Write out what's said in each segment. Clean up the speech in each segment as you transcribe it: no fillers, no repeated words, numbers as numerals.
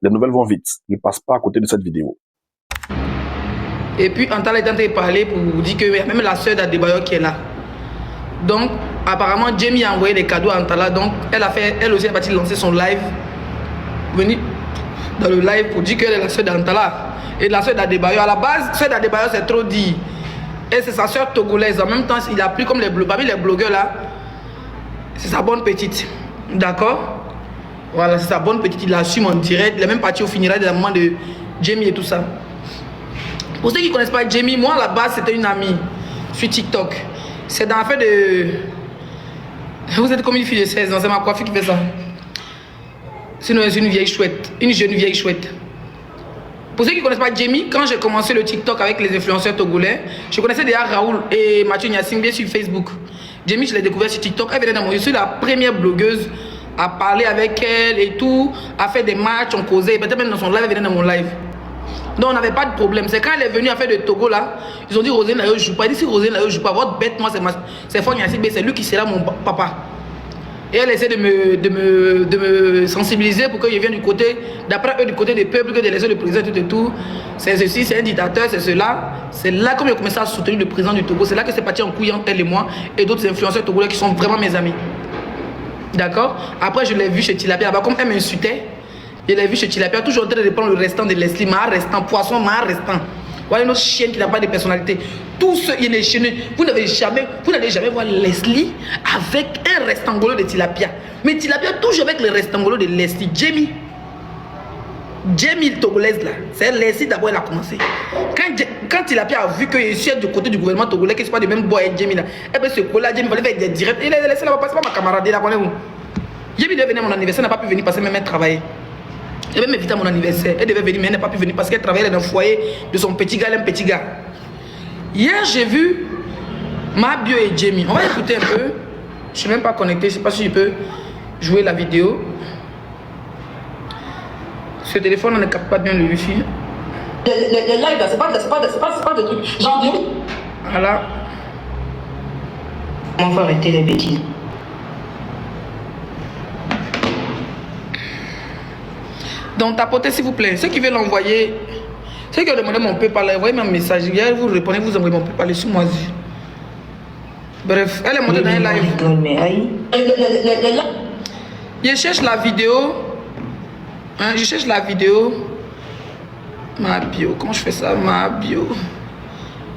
Les nouvelles vont vite. Ne passe pas à côté de cette vidéo. Et puis, Antala est en train de parler pour vous dire qu'il y a même la soeur d'Adebayor qui est là. Donc, apparemment, Jamie a envoyé des cadeaux à Antala. Donc, elle aussi a parti lancer son live. Venir dans le live pour dire qu'elle est la soeur d'Antala. Et la soeur d'Adebayor. À la base, soeur d'Adebayor, c'est trop dit. Et c'est sa soeur togolaise. En même temps, il a pris comme parmi les blogueurs là. C'est sa bonne petite. D'accord? Voilà, c'est sa bonne petite. Il l'assume en direct. Il est même parti au funérailles des moments de Jamie et tout ça. Pour ceux qui ne connaissent pas Jamie, moi à la base c'était une amie sur TikTok. C'est dans l'affaire de... Vous êtes comme une fille de 16 ans, c'est ma coiffure qui fait ça. Sinon c'est une vieille chouette, une jeune vieille chouette. Pour ceux qui ne connaissent pas Jamie, quand j'ai commencé le TikTok avec les influenceurs togolais, je connaissais déjà Raoul et Mathieu Nyasingbe sur Facebook. Jamie, je l'ai découvert sur TikTok, elle venait dans mon... Je suis la première blogueuse à parler avec elle et tout, à faire des matchs, on causait, peut-être même dans son live, elle venait dans mon live. Donc on n'avait pas de problème. C'est quand elle est venue à faire de Togo là, ils ont dit Roselyne Layo joue pas. Elle dit si Roselyne Layo joue pas, votre bête, moi c'est Fon Nyasingbe, c'est lui qui sera mon papa. Et elle essaie de me sensibiliser pour que je vienne du côté, d'après eux, du côté des peuples, que de laisser le président tout et tout. C'est ceci, c'est un dictateur, c'est cela. C'est là comme j'ai commencé à soutenir le président du Togo. C'est là que c'est parti en couille entre elle et moi et d'autres influenceurs togolais qui sont vraiment mes amis. D'accord? Après, je l'ai vu chez Tilapia. Comme elle m'insultait, je l'ai vu chez Tilapia, toujours en train de prendre le restant de Leslie, ma restant, poisson, ma restant. Voilà une autre chienne qui n'a pas de personnalité. Tous ceux qui sont chiennes, vous n'allez jamais voir Leslie avec un restangolo de Tilapia. Mais Tilapia toujours avec le restangolo de Leslie. Jamie togolaise là, c'est Leslie d'abord elle a commencé. Quand Tilapia a vu que je suis du côté du gouvernement togolais, que ce n'est pas du même boy avec Jamie là, elle peut se coller à Jamie, il fallait faire des directs. Il a laissé là-bas, c'est pas ma camarade, là, connaissez-vous. Jamie devait venir à mon anniversaire, n'a pas pu venir parce qu'elle même travailler. Elle devait m'inviter à mon anniversaire. Elle devait venir, mais elle n'a pas pu venir parce qu'elle travaillait dans le foyer de son petit gars, un petit gars. Hier, j'ai vu Mabio et Jamie. On va écouter un peu. Je ne suis même pas connecté. Je ne sais pas si je peux jouer la vidéo. Ce téléphone ne capte pas bien le wifi. Le live, c'est pas de trucs. Genre, voilà. On va arrêter les bêtises. Donc tapotez s'il vous plaît. Ceux qui veulent l'envoyer, ceux qui ont demandé mon PayPal, envoyez-moi un message. Hier, vous répondez, vous envoyez mon PayPal sur moi. Bref, elle est montée dans un live. Je cherche la vidéo. Hein, je cherche la vidéo. Ma bio. Comment je fais ça? Ma bio.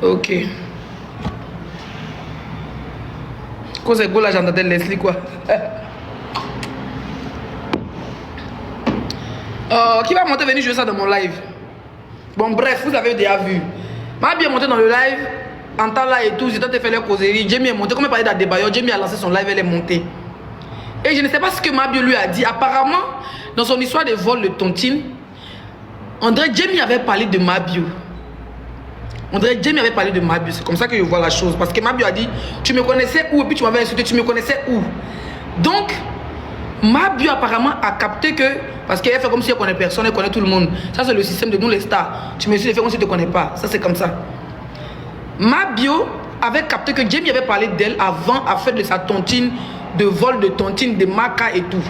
Ok. Cause de go là, j'entendais Leslie quoi. Qui va monter venir jouer ça dans mon live? Bon bref, vous avez déjà vu. Ma bien monté dans le live, en temps là et tout, j'ai tenté de faire leur causerie. Jamie est monté, comme il parlait d'Adebayor, Jamie a lancé son live, elle est montée. Et je ne sais pas ce que Mabio lui a dit. Apparemment, dans son histoire de vol de tontine, on dirait Jamie avait parlé de Mabio. On dirait Jamie avait parlé de Mabio. C'est comme ça que je vois la chose. Parce que Mabio a dit, tu me connaissais où? Et puis tu m'avais insulté, tu me connaissais où? Donc, Mabio apparemment a capté que, parce qu'elle fait comme si elle connaît personne, elle connaît tout le monde. Ça c'est le système de nous les stars. Tu me suis fait comme si tu ne te connais pas. Ça c'est comme ça. Mabio avait capté que Jamie avait parlé d'elle avant à faire de sa tontine, de vol de tontine, de maca et tout.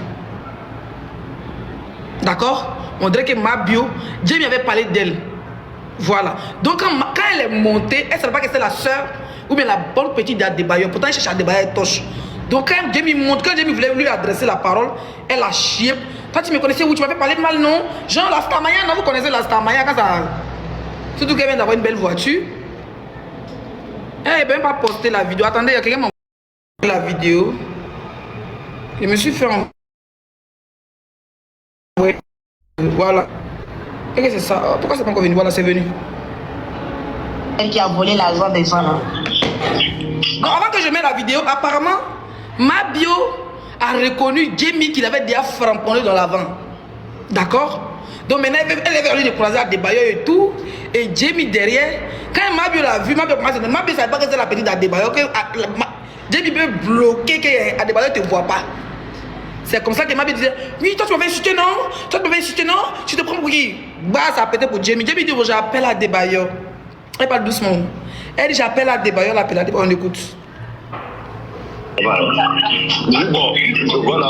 D'accord? On dirait que Mabio, Jamie avait parlé d'elle. Voilà. Donc quand elle est montée, elle ne savait pas que c'était la soeur ou bien la bonne petite d'Adebayor. Pourtant elle cherche Adebayor, elle torche. Donc quand Jamie monte, quand Jamie voulait lui adresser la parole, elle a chié. Toi tu me connaissais où? Tu m'avais parlé de mal, non? Genre la Starmania, non? Vous connaissez la Starmania quand ça... Surtout qu'elle vient d'avoir une belle voiture. Elle n'a même pas posté la vidéo. Attendez, il y a quelqu'un qui m'a envoyé la vidéo. Je me suis fait en... Ouais. Voilà. Et que c'est ça? Pourquoi c'est pas encore venu? Voilà, c'est venu. Elle qui a volé l'argent des gens là. Donc avant que je mette la vidéo, apparemment, Mabio a reconnu Jamie qu'il avait déjà framponné dans l'avant. D'accord? Donc maintenant, elle est venue de croiser à Adebayor et tout. Et Jamie derrière, quand Mabio l'a vu, Mabio ne savait pas que c'est la petite d'Adebayor. Jamie peut bloquer que Adebayor ne te voit pas. C'est comme ça que Mabio disait, oui, toi tu m'avais insulté, non? Toi tu m'avais insulté, non? Tu te prends pour qui? Bah, ça a pété pour Jamie. Jamie dit, j'appelle Adebayor. Elle parle doucement. Elle dit, j'appelle Adebayor, l'appelle Adebayor, on écoute. Bon, je vois la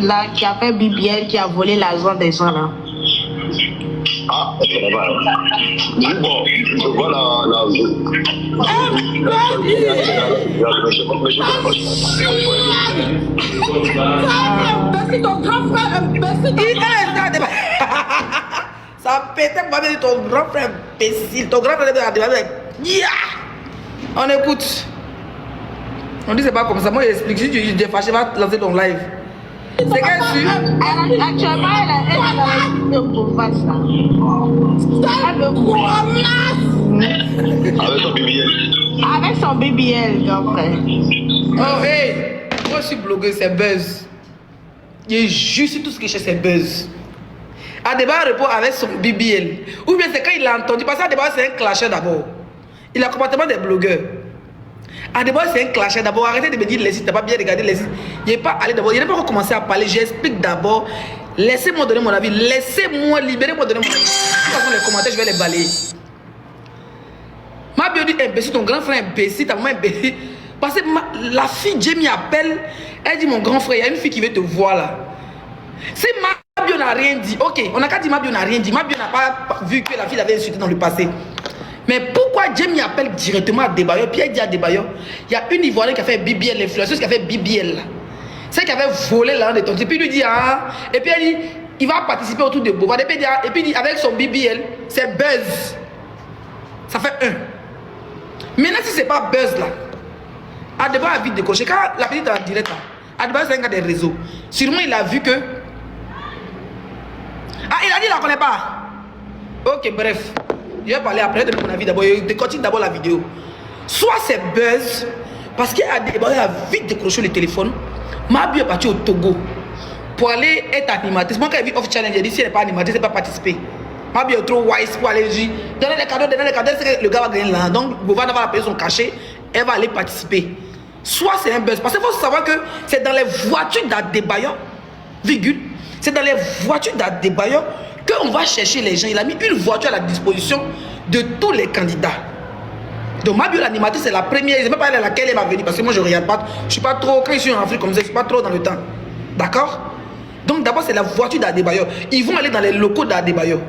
là qui a fait BBL, qui a volé l'argent des gens là. Ah, je connais pas. Bon, je vois Ça pétait pour dire ton grand frère imbécile. Ton grand frère est yeah! On écoute. On dit c'est pas comme ça. Moi j'explique. Si tu es fâché, va lancer ton live. C'est qu'elle suit. Actuellement, elle a une vidéo là. Elle me avec son BBL. avec son BBL, grand frère. Oh hey! Moi je suis blogueur, c'est buzz. Je juste tout ce que je sais, c'est buzz. Adeba répond avec son BBL. Ou bien c'est quand il a entendu. Parce qu'Adeba c'est un clasher d'abord. Il a le comportement des blogueurs. Adeba c'est un clasher d'abord. Arrêtez de me dire les sites, t'as pas bien regardé les sites. Il n'est pas allé d'abord. Il n'est pas recommencé à parler. J'explique d'abord. Laissez-moi donner mon avis. Laissez-moi, libérez-moi donner mon avis. De toute façon, les commentaires, je vais les balayer. Ma bio dit imbécile, ton grand frère imbécile, ta maman imbécile. Parce que la fille Jamie appelle. Elle dit mon grand frère, il y a une fille qui veut te voir là. Si Mabio n'a rien dit, ok, on n'a qu'à dire Mabio n'a rien dit. Mabio n'a pas vu que la fille l'avait insulté dans le passé. Mais pourquoi Jamie appelle directement à Debayo? Puis elle dit à Debayo, il y a une Ivoirienne qui a fait BBL, l'influenceuse qui a fait BBL là. Celle qui avait volé l'argent de ton. Et puis il lui dit, ah, et puis elle dit, il va participer autour de Boba. Et puis il dit, avec son BBL, c'est buzz. Ça fait un. Maintenant, si c'est pas buzz là, Adeba a vite décoché. Quand la petite est en direct là, Adeba c'est un gars des réseaux. Sûrement il a vu que. Ah, il a dit il la connaît pas. Ok, bref. Je vais parler après de mon avis d'abord. Je continue d'abord la vidéo. Soit c'est buzz, parce qu'Adeba a vite décroché le téléphone. Mabio est parti au Togo pour aller être animatrice. Moi, quand j'ai vu Off Challenge, j'ai dit si elle n'est pas animatrice, elle ne peut pas participer. Mabio est trop wise pour aller dire donnez les cadeaux, c'est que le gars va gagner là. Donc, Bovana va payer son cachet, elle va aller participer. Soit c'est un buzz. Parce qu'il faut savoir que c'est dans les voitures d'Adebayo, virgule, c'est dans les voitures d'Adebayo qu'on va chercher les gens. Il a mis une voiture à la disposition de tous les candidats. Donc Mabio l'animatrice c'est la première, je ne sais même pas à laquelle elle va venir parce que moi je ne regarde pas, je ne suis pas trop, quand je suis en Afrique comme ça, je ne suis pas trop dans le temps. D'accord? Donc d'abord c'est la voiture d'Adebayo. Ils vont aller dans les locaux d'Adebayo.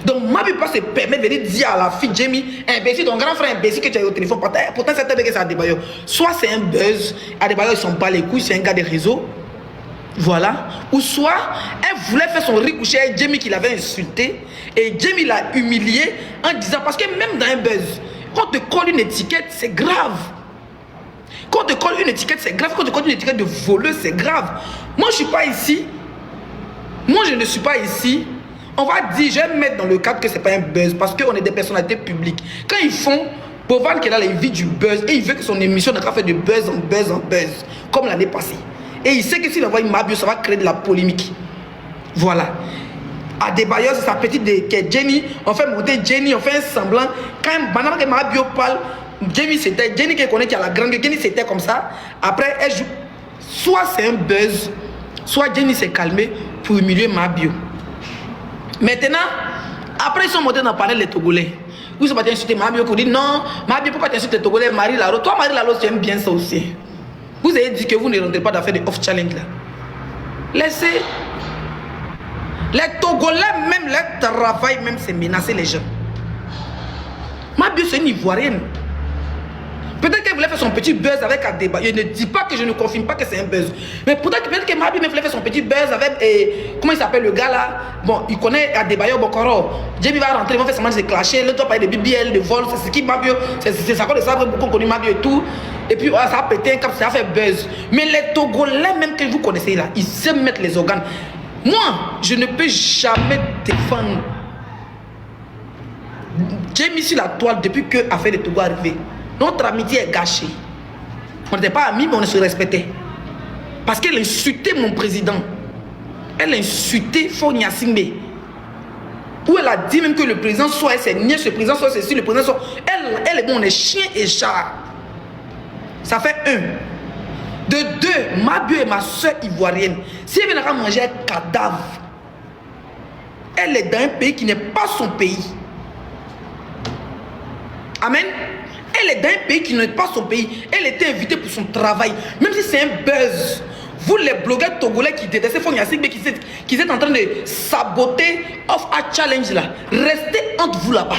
Donc Mabio peut se permettre de venir dire à la fille Jamie, imbécile, ton grand frère imbécile que tu as au téléphone, pourtant c'est un que c'est Adebayo. Soit c'est un buzz, Adebayo ils sont pas les couilles, c'est un gars des réseaux. Voilà. Ou soit elle voulait faire son ricochet avec Jamie qui l'avait insulté et Jamie l'a humilié en disant, parce que même dans un buzz, quand on te colle une étiquette, c'est grave. Quand on te colle une étiquette, c'est grave. Quand on te colle une étiquette de voleuse, c'est grave. Moi, je ne suis pas ici. Moi, je ne suis pas ici. On va dire, je vais me mettre dans le cadre que ce n'est pas un buzz parce qu'on est des personnalités publiques. Quand ils font, Bovan qui est là, il vit du buzz et il veut que son émission ne fasse de buzz en buzz en buzz, comme l'année passée. Et il sait que s'il envoie une Mabio, ça va créer de la polémique. Voilà. Adebayo, c'est sa petite qui est Jenny. On fait monter Jenny, on fait un semblant. Quand Mabio parle, Jenny c'était, Jenny qui connaît qui a la grande, Jenny c'était comme ça. Après, elle joue. Soit c'est un buzz, soit Jenny s'est calmée pour humilier Mabio. Maintenant, après ils sont montés dans le panel des Togolais. Où ils sont partis insulter Mabio pour dire non, Mabio, pourquoi tu insultes les Togolais, Marie Laro? Toi, Marie Laro, tu aimes bien ça aussi. Vous avez dit que vous ne rentrez pas d'affaires de off challenge là. Laissez. Les Togolais, même leur travail, même c'est menacer les gens. Mabio, c'est une Ivoirienne. Peut-être qu'elle voulait faire son petit buzz avec Adebayo. Je ne dis pas que je ne confirme pas que c'est un buzz. Mais peut-être que Mabio voulait faire son petit buzz avec. Comment il s'appelle le gars là? Bon, il connaît Adebayo Bokoro. Jamie va rentrer, ils vont faire semblant de se clasher. L'autre va parler de BBL, de vol. C'est ce qui Mabio. C'est ça qu'on le savent, beaucoup connu Mabio et tout. Et puis ça a pété un cap, ça a fait buzz. Mais les Togolais, même que vous connaissez là, ils savent mettre les organes. Moi, je ne peux jamais défendre Jamie sur la toile depuis que l'affaire de Togo est arrivée. Notre amitié est gâchée. On n'était pas amis, mais on se respectait. Parce qu'elle insultait mon président. Elle insultait Fonia Simbe. Où elle a dit même que le président soit c'est niais, le président soit ceci, le président soit. Elle est bon, on est chien et chat. Ça fait un. De deux, Mabio est ma soeur ivoirienne. Si elle vient à manger un cadavre, elle est dans un pays qui n'est pas son pays. Amen. Elle est dans un pays qui n'est pas son pays. Elle était invitée pour son travail. Même si c'est un buzz. Vous les blogueurs togolais qui détestaient Fonya Sigbe, qui êtes en train de saboter Off a Challenge là. Restez entre vous là-bas.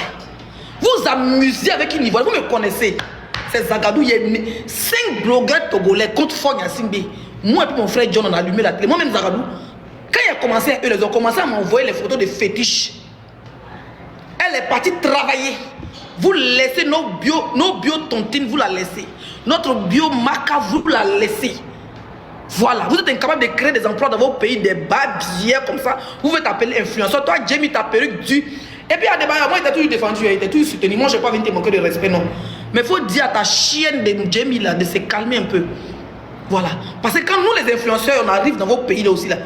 Vous amusez avec une Ivoire. Vous me connaissez. C'est Zagadou. Il y a 5 blogueurs togolais contre Fonya Sigbe. Moi et mon frère John on a allumé la télé. Moi-même Zagadou. Quand il a commencé, eux ils ont commencé à m'envoyer les photos de fétiches. Elle est partie travailler. Vous laissez nos bio tontines, vous la laissez. Notre bio maca, vous la laissez. Voilà, vous êtes incapable de créer des emplois dans vos pays, des babières comme ça. Vous pouvez t'appeler influenceur. Toi, Jamie, ta perruque due. Et puis, à des moi, il t'a toujours défendu, il t'a toujours soutenu. Moi, je n'ai pas venir te manquer de respect, non. Mais il faut dire à ta chienne de Jamie là, de se calmer un peu. Voilà. Parce que quand nous, les influenceurs, on arrive dans vos pays là aussi, là,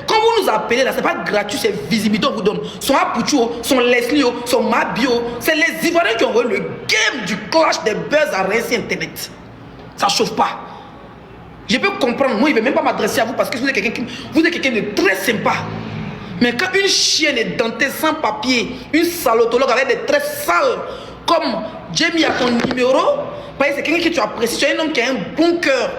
quand vous nous appelez là, c'est pas gratuit, c'est visibilité qu'on vous donne. Son Apucho, son Leslie, son Mabio, c'est les Ivoiriens qui ont envoyé le game du clash des buzz à Récit Internet. Ça chauffe pas. Je peux comprendre, moi, il ne veut même pas m'adresser à vous parce que vous êtes quelqu'un de très sympa. Mais quand une chienne est dentée sans papier, une salotologue avec des traits sales, comme Jamie a ton numéro, c'est quelqu'un que tu apprécies, tu es un homme qui a un bon cœur.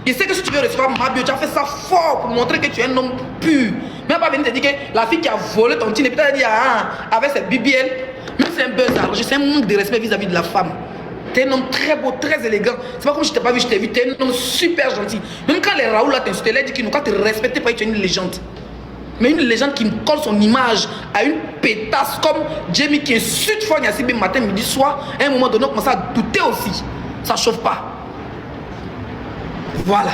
Il sait que si tu veux recevoir Mabio, tu as fait ça fort pour montrer que tu es un homme pur. Même pas venir te dire que la fille qui a volé ton tine, et puis tu as dit, avec cette BBL, même c'est un buzz, c'est un manque de respect vis-à-vis de la femme. Tu es un homme très beau, très élégant. C'est pas comme je t'ai pas vu, je t'ai vu, tu es un homme super gentil. Même quand les Raoul là t'insultent, elle dit qu'ils n'ont pas te respecter, pas tu es une légende. Mais une légende qui me colle son image à une pétasse comme Jamie qui insulte Fonya Sigbe matin, midi, soir. À un moment donné, on commence à douter aussi. Ça chauffe pas. Voilà.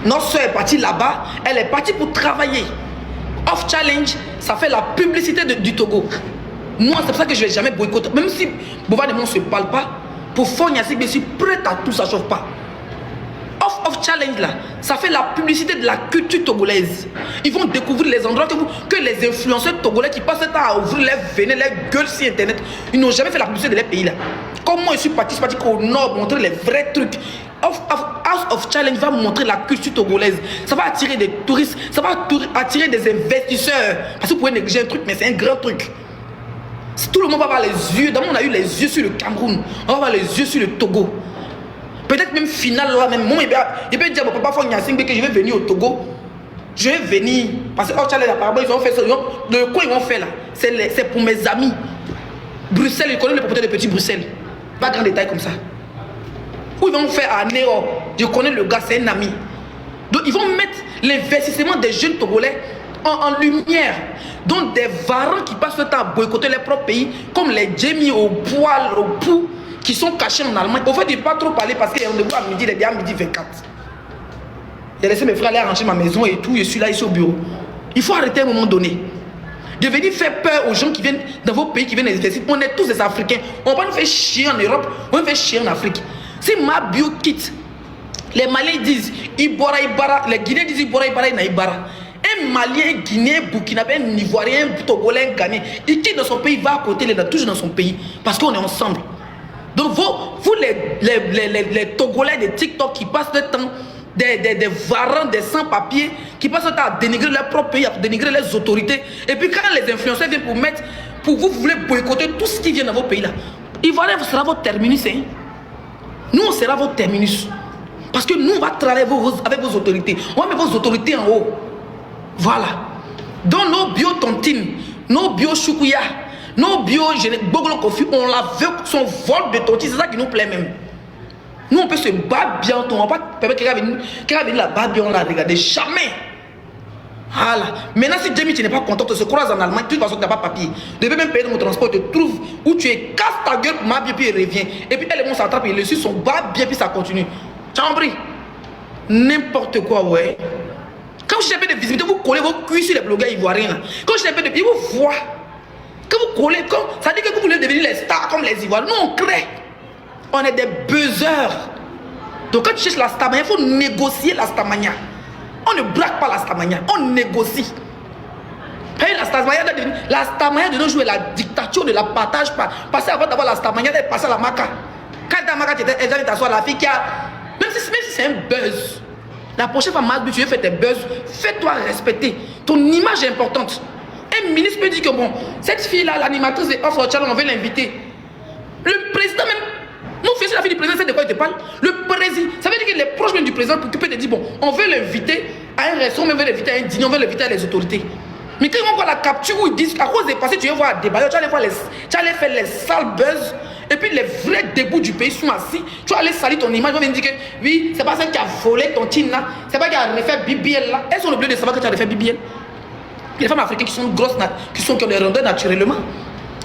Notre soeur est partie là-bas. Elle est partie pour travailler. Off Challenge, ça fait la publicité du Togo. Moi, c'est pour ça que je ne vais jamais boycotter. Même si Bovard et moi ne se parlent pas, pour Fonya Sigbe, je suis prête à tout, ça ne chauffe pas. Off Challenge là, ça fait la publicité de la culture togolaise. Ils vont découvrir les endroits que les influenceurs togolais qui passent le temps à ouvrir les veines, les gueules sur internet, ils n'ont jamais fait la publicité de leur pays là. Comme moi je suis parti au nord montrer les vrais trucs. House of Challenge va montrer la culture togolaise. Ça va attirer des touristes, ça va attirer des investisseurs. Parce que vous pouvez négliger un truc, mais c'est un grand truc. Tout le monde va avoir les yeux. D'abord on a eu les yeux sur le Cameroun, on va avoir les yeux sur le Togo. Peut-être même final là même. Moi, il peut dire à mon papa Fonya Sigbe que je vais venir au Togo. Je vais venir. Parce que apparemment, ils ont fait ça. De quoi ils vont faire là? C'est pour mes amis. Bruxelles, ils connaissent les propriétaires de Petit Bruxelles. Pas grand détail comme ça. Où ils vont faire à Néo. Je connais le gars, c'est un ami. Donc ils vont mettre l'investissement des jeunes Togolais en lumière. Donc des varans qui passent le temps à boycotter leur propre pays, comme les Jamie au poil, au pou, qui sont cachés en Allemagne. Au fait, il ne pas trop parler parce qu'il y a un rendez-vous à midi, il est à midi 24. J'ai laissé mes frères aller arranger ma maison et tout, je suis là ici au bureau. Il faut arrêter à un moment donné. De venir faire peur aux gens qui viennent dans vos pays, qui viennent investir. On est tous des Africains. On va pas nous faire chier en Europe, on va nous faire chier en Afrique. Si Mabio quitte, les Maliens disent Ibora Ibara, les Guinéens disent Ibora Ibara et Naïbara. Un Malien, Guinéen, Burkinabé, un Ivoirien, un Togolais, un Ghanéen, il quitte dans son pays, il va à côté, il est toujours dans son pays. Parce qu'on est ensemble. Donc vous les Togolais de TikTok qui passent le temps, des varans, des sans-papiers, qui passent le temps à dénigrer leur propre pays, à dénigrer les autorités. Et puis quand les influenceurs viennent pour vous voulez boycotter tout ce qui vient dans vos pays là, Ivoirien sera votre terminus. Hein? Nous, on sera votre terminus. Parce que nous, on va travailler avec vos autorités. On va mettre vos autorités en haut. Voilà. Dans nos bio-tontines, nos bio-choukouya, nos bio-bogolo kofi, on la veut, son vol de tontine, c'est ça qui nous plaît même. Nous, on peut se battre bien, on ne va pas permettre quelqu'un va venir là-bas bien, on la regarde. Jamais. Voilà. Maintenant, si Jamie, tu n'es pas content, tu te croises en Allemagne, de toute façon, tu n'as pas de papier. Tu devais même payer mon transport, tu te trouves où tu es, casse ta gueule pour ma bien, puis il revient. Et puis elle et moi s'attrape, il le suit son bas bien, puis ça continue. Tu as compris? N'importe quoi, ouais. Quand je fais des visibilités, vous collez vos cuisses sur les blogueurs ivoiriens. Quand je fais des ils vous voient. Quand vous collez, ça dit que vous voulez devenir les stars comme les Ivoiriens. Nous, on crée. On est des buzzers. Donc quand tu cherches la stamania, il faut négocier la stamania. On ne braque pas la stamania, on négocie. La stamania de nos jours est la dictature de la partage pas. Passer avant d'avoir la stamania, d'être passé à la maca. Quand ta maca, tu es t'asseoir la fille qui a. Même si c'est un buzz. La prochaine fois, tu veux faire tes buzz, fais-toi respecter. Ton image est importante. un ministre peut dire que bon, cette fille-là, l'animatrice de Off Challenge, on veut l'inviter. Le président même, mon fils, la fille du président, c'est de quoi il te parle? Le président, ça veut dire que les proches même du président peut te dire bon, on veut l'inviter à un restaurant, on veut l'inviter à un dîner, on veut l'inviter à les autorités. Mais quand ils vont voir la capture où ils disent qu'à cause des passés, tu vas voir des bailleurs, tu vas aller faire les sales buzz. Et puis les vrais débuts du pays sont assis. Tu vas aller salir ton image. Ils vont dire que oui, c'est pas ça qui a volé ton team là. C'est pas qui a refait BBL là. Elles sont obligées de savoir que tu as refait BBL. Les femmes africaines qui sont grosses, qui ont des rondeurs naturellement.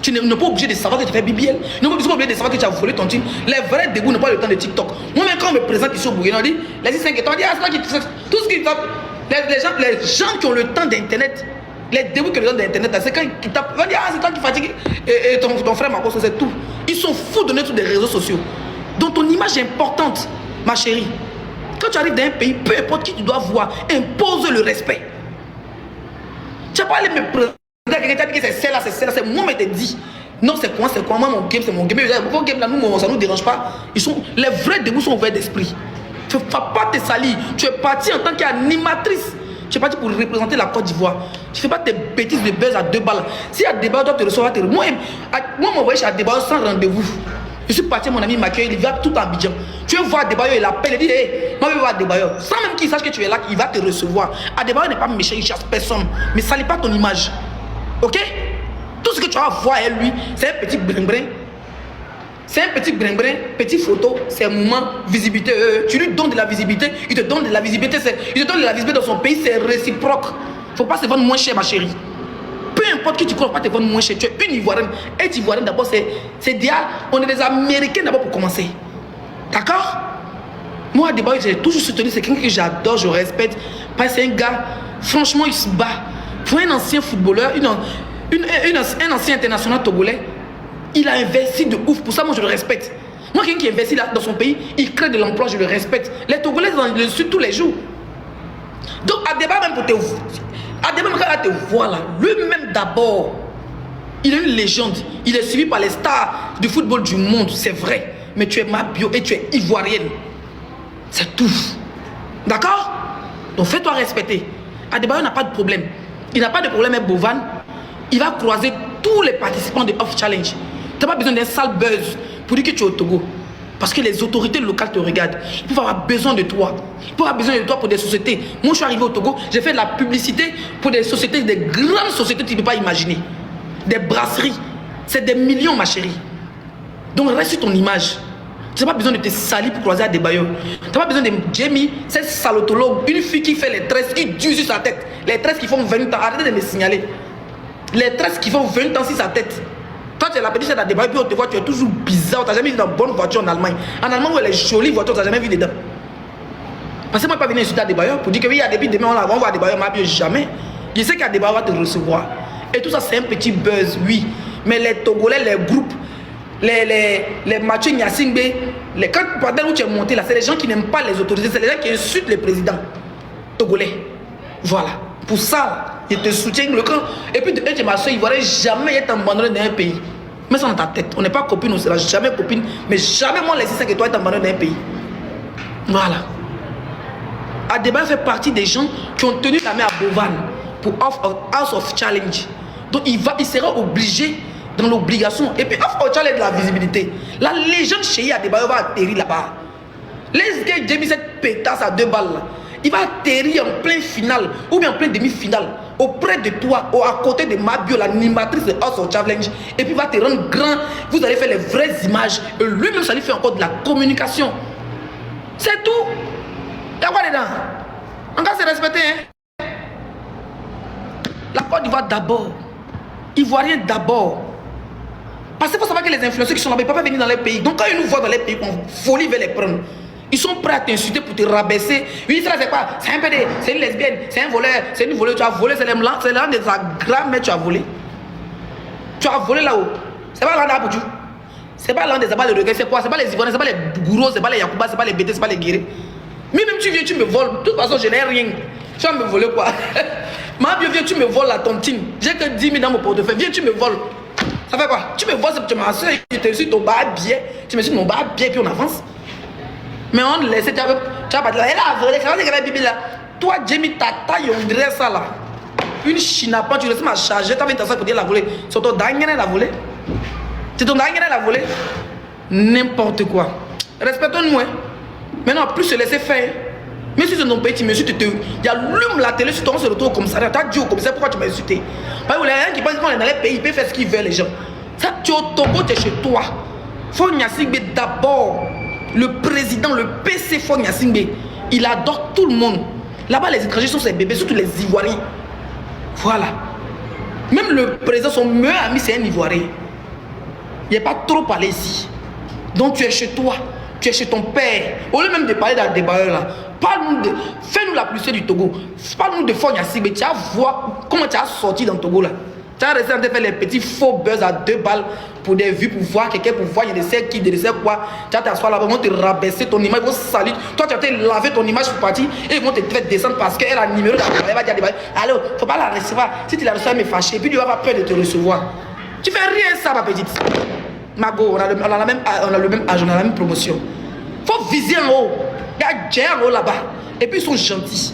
Tu n'es pas obligé de savoir que tu fais BBL. Tu n'es pas obligé de savoir que tu as volé ton team. Les vrais débuts n'ont pas le temps de TikTok. Moi-même, quand on me présente ici au Burkina, on dit les 5 étoiles, on dit ah, c'est pas qui. Tout ce qui tape. Les gens qui ont le temps d'internet. Les débuts que les gens d'internet, c'est quand ils tapent, ils vont dire ah c'est toi qui fatigue et ton frère Marcos, c'est tout. Ils sont fous de donner sur des réseaux sociaux. Donc ton image est importante, ma chérie. Quand tu arrives dans un pays, peu importe qui tu dois voir, impose le respect. Tu n'as pas aller me présenter à quelqu'un qui a dit que c'est celle-là, c'est moi qui te dit. Non, c'est quoi, moi mon game, c'est mon game. Vos games là, nous, ça ne nous dérange pas. Les vrais débuts sont ouverts d'esprit. Tu ne vas pas te salir. Tu es parti en tant qu'animatrice. Tu es parti pour représenter la Côte d'Ivoire. Tu ne fais pas tes bêtises de buzz à 2 balles. Si Adebayo doit te recevoir, moi, m'envoyer chez Adebayo sans rendez-vous. Je suis parti, mon ami m'accueille, il vient tout en Abidjan. Tu veux voir Adebayo, il appelle, il dit hey, moi je veux voir Adebayo. Sans même qu'il sache que tu es là, il va te recevoir. Adebayo n'est pas méchant, il chasse personne. Mais ça n'est pas ton image. Ok? Tout ce que tu vas voir à lui, c'est un petit brin-brin. C'est un petit brin-brin, petite photo, c'est un moment, visibilité. Tu lui donnes de la visibilité, il te donne de la visibilité. Il te donne de la visibilité dans son pays, c'est réciproque. Il ne faut pas se vendre moins cher, ma chérie. Peu importe qui tu crois, pas te vendre moins cher. Tu es une Ivoirienne. Être Ivoirienne, d'abord, c'est dire, on est des Américains d'abord pour commencer. D'accord? Moi, d'abord, j'ai toujours soutenu, c'est quelqu'un que j'adore, je respecte. Parce que c'est un gars, franchement, il se bat. Pour un ancien footballeur, un ancien international togolais, il a investi de ouf. Pour ça, moi, je le respecte. Moi, quelqu'un qui investit là, dans son pays, il crée de l'emploi, je le respecte. Les Togolais dans le sud tous les jours. Donc, Adebayo, même pour te voir, Adebayo, quand il te voir là, lui-même d'abord, il est une légende. Il est suivi par les stars du football du monde, c'est vrai. Mais tu es Mabio et tu es ivoirienne. C'est tout. D'accord? Donc, fais-toi respecter. Adebayo n'a pas de problème. Il n'a pas de problème avec Bovan. Il va croiser tous les participants de Off Challenge. Tu n'as pas besoin d'un sale buzz pour dire que tu es au Togo. Parce que les autorités locales te regardent. Ils peuvent avoir besoin de toi. Ils peuvent avoir besoin de toi pour des sociétés. Moi, je suis arrivé au Togo, j'ai fait de la publicité pour des sociétés, des grandes sociétés que tu ne peux pas imaginer. Des brasseries. C'est des millions, ma chérie. Donc, reste sur ton image. Tu n'as pas besoin de te salir pour croiser Adebayo. Tu n'as pas besoin de Jamie, cette salotologue, une fille qui fait les tresses, qui dure sur sa tête. Les tresses qui font 20 ans. Arrêtez de me signaler. Les tresses qui font 20 ans sur sa tête. Toi, tu es la petite chatte d'Adebayo, puis on te voit, tu es toujours bizarre. Tu n'as jamais vu dans une bonne voiture en Allemagne. En Allemagne, où elle est jolie voiture, tu n'as jamais vu dedans. Parce que moi, je ne peux pas venir insulter Adebayo pour dire que oui, depuis demain, on va Adebayo, mais jamais. Je sais qu'Adebayo va te recevoir. Et tout ça, c'est un petit buzz, oui. Mais les Togolais, les groupes, les Mathieu Nyasingbe, pendant où tu es monté là, c'est les gens qui n'aiment pas les autorités, c'est les gens qui insultent les présidents togolais. Voilà. Pour ça, ils te soutiennent le camp. Et puis, tu es ma soeur, il ne va jamais être abandonné dans un pays. Mets ça dans ta tête. On n'est pas copine, on ne sera jamais copine. Mais jamais moi laisser ça que toi être abandonné dans un pays. Voilà. Adebayo fait partie des gens qui ont tenu la main à Bovan pour House of Challenge. Donc, il sera obligé dans l'obligation. Et puis, House of Challenge de la visibilité. La légende chez Adebayo va atterrir là-bas. Laisse Jamie cette pétasse à 2 balles là. Il va atterrir en plein finale ou bien en plein demi-finale auprès de toi ou à côté de Mabio, l'animatrice de House of Challenge. Et puis il va te rendre grand. Vous allez faire les vraies images. Et lui-même, ça lui fait encore de la communication. C'est tout. Il y a quoi dedans? On va se respecter. Hein? La Côte d'Ivoire d'abord. Ivoirien d'abord. Parce qu'il faut savoir que les influenceurs qui sont là-bas, ils ne peuvent pas venir dans les pays. Donc quand ils nous voient dans les pays, on folie veut les prendre. Ils sont prêts à t'insulter pour te rabaisser. Oui, ça c'est quoi? C'est un PD, c'est une lesbienne, c'est un voleur, c'est une voleuse. Tu as volé, c'est l'âme de ta grand-mère, tu as volé. Tu as volé là-haut. C'est pas l'âme d'Aboudjou. C'est pas l'âme des abats de regret, c'est quoi? C'est pas les Ivoiriens, c'est pas les Gouro, c'est pas les Yakuba, c'est pas les Bété, c'est pas les Guéré. Mais même tu viens, tu me voles. De toute façon, je n'ai rien. Tu vas me voler quoi? Ma bien, viens, tu me voles la tontine. J'ai que 10 000 dans mon portefeuille. Viens, tu me voles. Ça fait quoi? Tu me voles, tu m'as assuré, tu te suis ton bas bien. Tu me suis mon bas bien, puis on avance. Mais on laisse, tu vas pas dire, elle a volé, ça va dire qu'elle a bibi là. Toi, Jamie, ta taille, on dirait ça là. une chinapan, tu laisses ma charger, tu avais une personne pour dire la volée. C'est ton dernier la volée. C'est ton dernier la volée. N'importe quoi. Respectons-nous. Hein. Maintenant, plus se laisser faire. Même si c'est ton pays, tu m'insultes, il y allume la télé sur ton retour au commissariat. Tu as dit au commissaire pourquoi tu m'as insulté. Parce que les gens qui pensent qu'on est dans les pays, ils peuvent faire ce qu'ils veulent, les gens. Ça, tu es au Togo, tu es chez toi. Faure Gnassingbé, d'abord, le président, le PC Faure Gnassingbé, il adore tout le monde. Là-bas, les étrangers sont ses bébés, surtout les Ivoiriens. Voilà. Même le président, son meilleur ami, c'est un Ivoirien. Il n'y a pas trop parlé ici. Donc, tu es chez toi. Tu es chez ton père. Au lieu même de parler dans le débat là, parle-nous de. Fais-nous la plus du Togo. Parle-nous de Faure Gnassingbé. Tu vas voir comment tu as sorti dans le Togo là. Tu as resté en train de faire les petits faux buzz à 2 balles pour des vues, pour voir quelqu'un, pour voir, il y a des cercles qui, des cercles quoi. Tu vas t'asseoir là-bas, ils vont te rabaisser ton image, ils vont saluer. Toi, tu vas te laver ton image pour partir et ils vont te faire descendre parce qu'elle a le numéro d'affaires. Elle va dire, allô, faut pas la recevoir. Si tu la reçois, elle me fâche. Et puis tu vas avoir peur de te recevoir. Tu fais rien ça, ma petite. Mago, on a le même âge, on a la même promotion. Faut viser en haut. Il y a Dieu en haut là-bas. Et puis ils sont gentils.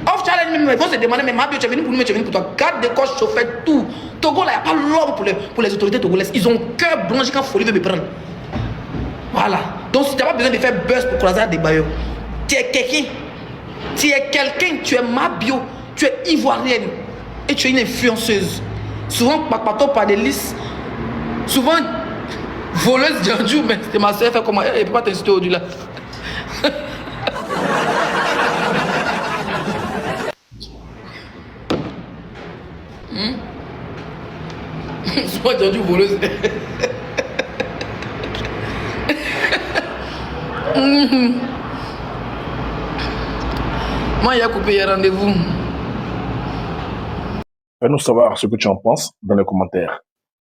Off challenge même, ils vont se demander, mais Mabio, tu es venu pour nous, mais tu es venu pour toi. Garde des coches, chauffeur, tout. Togo là, il n'y a pas l'homme pour les autorités togolaises. Ils ont cœur blanchi quand Folie veut me prendre. Voilà. Donc si tu n'as pas besoin de faire buzz pour croiser des bailleurs, tu es quelqu'un. Tu es quelqu'un, tu es Mabio, tu es ivoirienne. Et tu es une influenceuse. Souvent, papato par des listes. Souvent, voleuse d'Andjou, mais c'est ma soeur, elle fait comment? Elle ne peut pas t'insulter au-delà. Souvent d'Andjou, voleuse. Moi, il a coupé, il y a rendez-vous. Fais-nous savoir ce que tu en penses dans les commentaires.